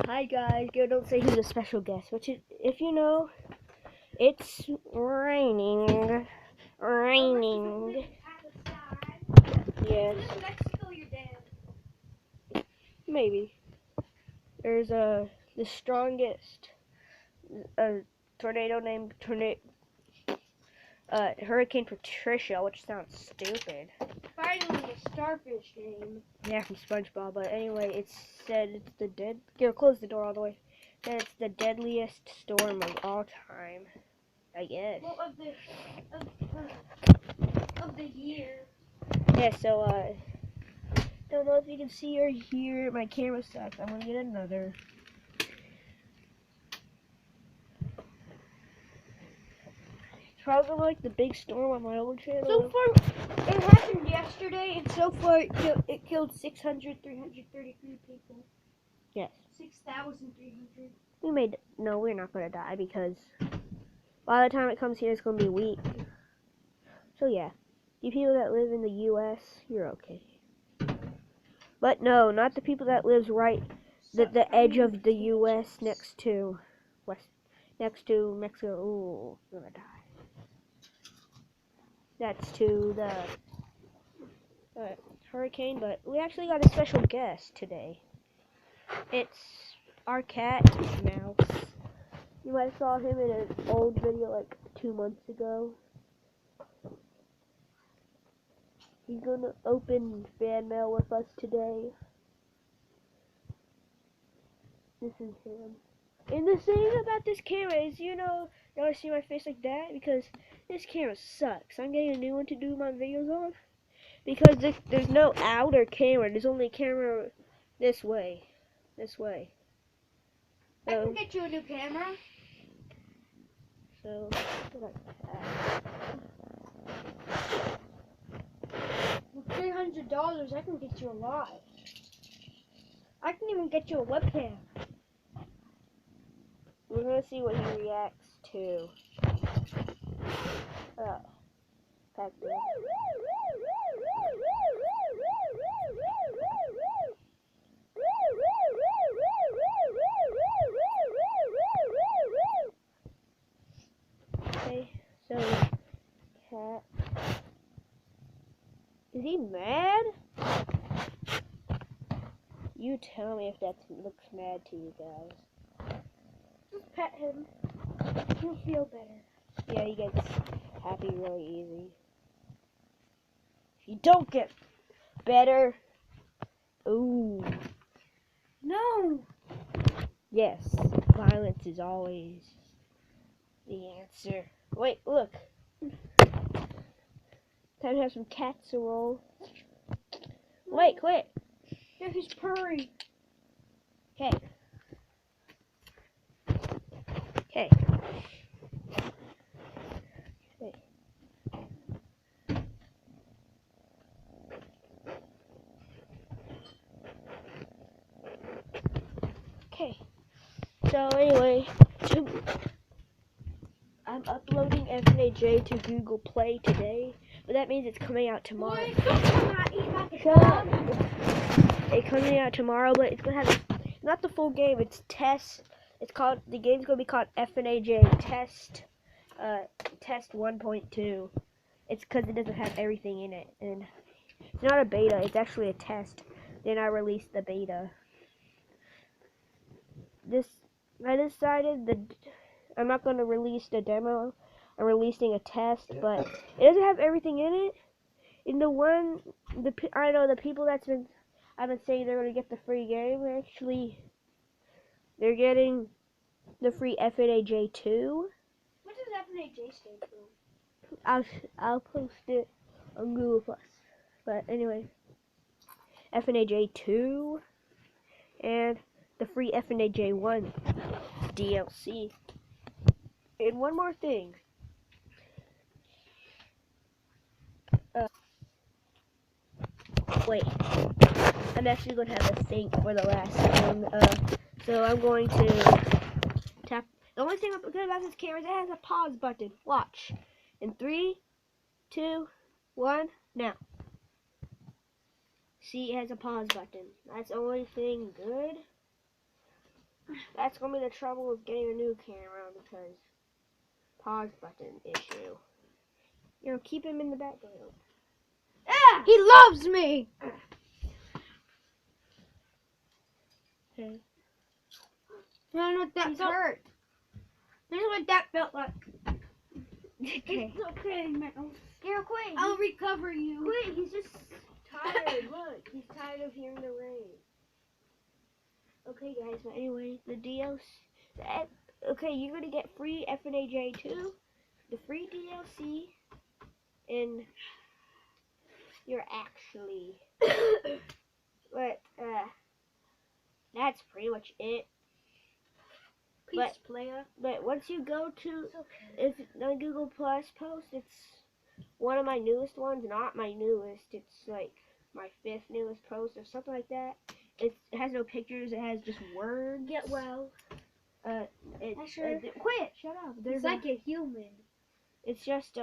Hi guys, don't say he's a special guest, but if you know, it's raining. Raining. Yes. Maybe. There's the strongest tornado named Hurricane Patricia, which sounds stupid. Finally, a starfish game. Yeah, from SpongeBob. But anyway, it's said it's the dead. Here, close the door all the way. That it's the deadliest storm of all time. I guess. Well, of the year. Yeah. So don't know if you can see or hear. My camera sucks. I'm gonna get another. It's probably like the big storm on my old channel. So far, it happened yesterday, and so far it killed 333 people. Yes. 6,300. We're not gonna die because by the time it comes here, it's gonna be weak. So yeah, you people that live in the U.S., you're okay. But no, not the people that lives right the edge of the U.S. next to Mexico. Ooh, I'm gonna die. That's to the hurricane, but we actually got a special guest today. It's our cat, Mouse. You might have saw him in an old video like 2 months ago. He's gonna open fan mail with us today. This is him. And the thing about this camera is, you always see my face like that because this camera sucks. I'm getting a new one to do my videos on because there's no outer camera. There's only a camera this way. This way. I can get you a new camera. So, With $300, I can get you a lot. I can even get you a webcam. we're gonna see what he reacts to. Back there. Okay, so cat. Is he mad? You tell me if that looks mad to you guys. Just pet him. He'll feel better. Yeah, he gets happy really easy. If you don't get better, ooh. No. Yes, violence is always the answer. Wait, look. Time to have some casserole. Wait, quit. Yeah, he's purring. Okay. Okay. Okay. So anyway, I'm uploading FNAJ to Google Play today, but that means it's coming out tomorrow. Boy, don't come out, eat like a Shut dog. up. It's coming out tomorrow, but it's gonna have not the full game. It's test. The game's gonna be called FNAJ Test. Test 1.2. It's because it doesn't have everything in it, and it's not a beta. It's actually a test. Then I released the beta. I decided that I'm not going to release the demo. I'm releasing a test, but it doesn't have everything in it. In I know the people I've been saying they're going to get the free game. Actually, they're getting the free FNAJ 2. What does FNAJ stand for? I'll post it on Google Plus. But anyway, FNAJ 2 and the free FNAJ 1 DLC. And one more thing. Wait. I'm actually going to have a think for the last one. So I'm going to tap. The only thing good about this camera is it has a pause button. Watch. In 3, 2, 1, now. See, it has a pause button. That's the only thing good. That's gonna be the trouble with getting a new camera because pause button issue. You know, keep him in the background. Ah, he loves me. Okay. I don't know what that felt. Hurt. This is what that felt like. Okay. It's okay, man. Scare quick. I'll recover you. Wait, he's just tired. Look, he's tired of hearing the rain. Okay, guys. But anyway, the DLC. Okay, you're gonna get free FNAJ 2, the free DLC, and you're actually. But that's pretty much it. Peace, player. But once you go to if the Google Plus post, it's one of my newest ones, not my newest. It's like my 5th newest post or something like that. It has no pictures. It has just words. Get well. Quit. Shut up. It's like a human. It's just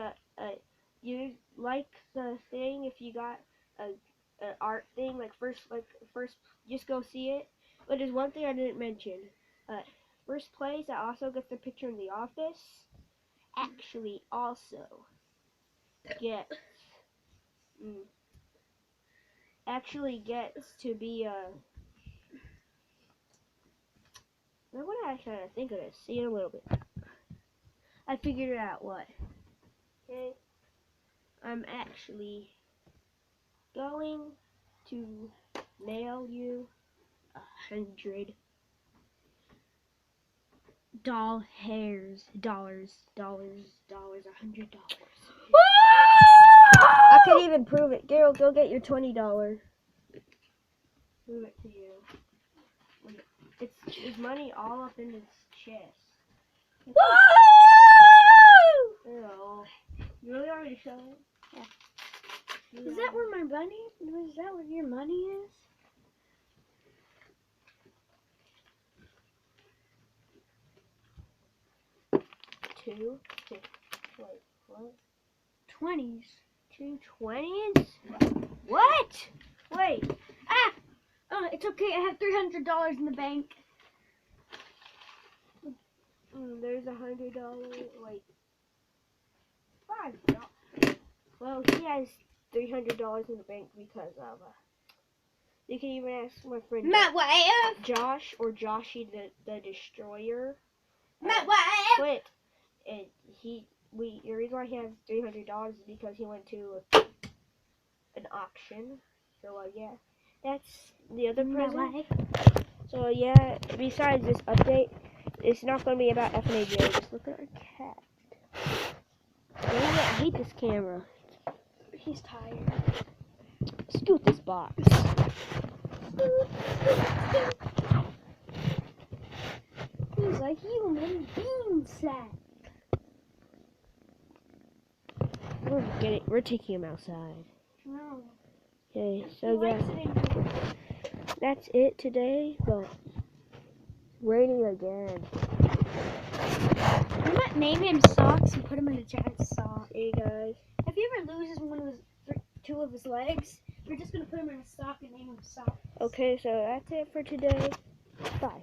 you like the thing if you got a art thing like first just go see it. But there's one thing I didn't mention. First place that also gets the picture in the office actually also gets to be what would I try to think of this? See in a little bit. I figured it out. What? Okay. I'm actually going to mail you $100 $100. I could even prove it. Gail, go get your $20. Prove it to you. It's money all up in his chest. Woo! Oh, you really want me to show it? Yeah. Is that where my money? Is that where your money is? Two. Wait, what? 20s. 2 20s? What? Wait. Ah! Oh, it's okay. I have $300 in the bank. There's $100. Wait. $5. Well, he has $300 in the bank because of. You can even ask my friend Matt Wyatt. Josh or Joshy the Destroyer. Matt Wyatt. Quit. And the reason why he has $300 is because he went to an auction. So yeah, that's the other present. So yeah, besides this update, it's not going to be about FNAJ. Just look at our cat. I hate this camera. He's tired. Scoot this box. He's a human being sack. We're taking him outside. No. Okay, so guys, that's it today, but raining again. We might name him Socks and put him in a giant sock. Hey guys. If he ever loses two of his legs, we're just gonna put him in a sock and name him Socks. Okay, so that's it for today. Bye.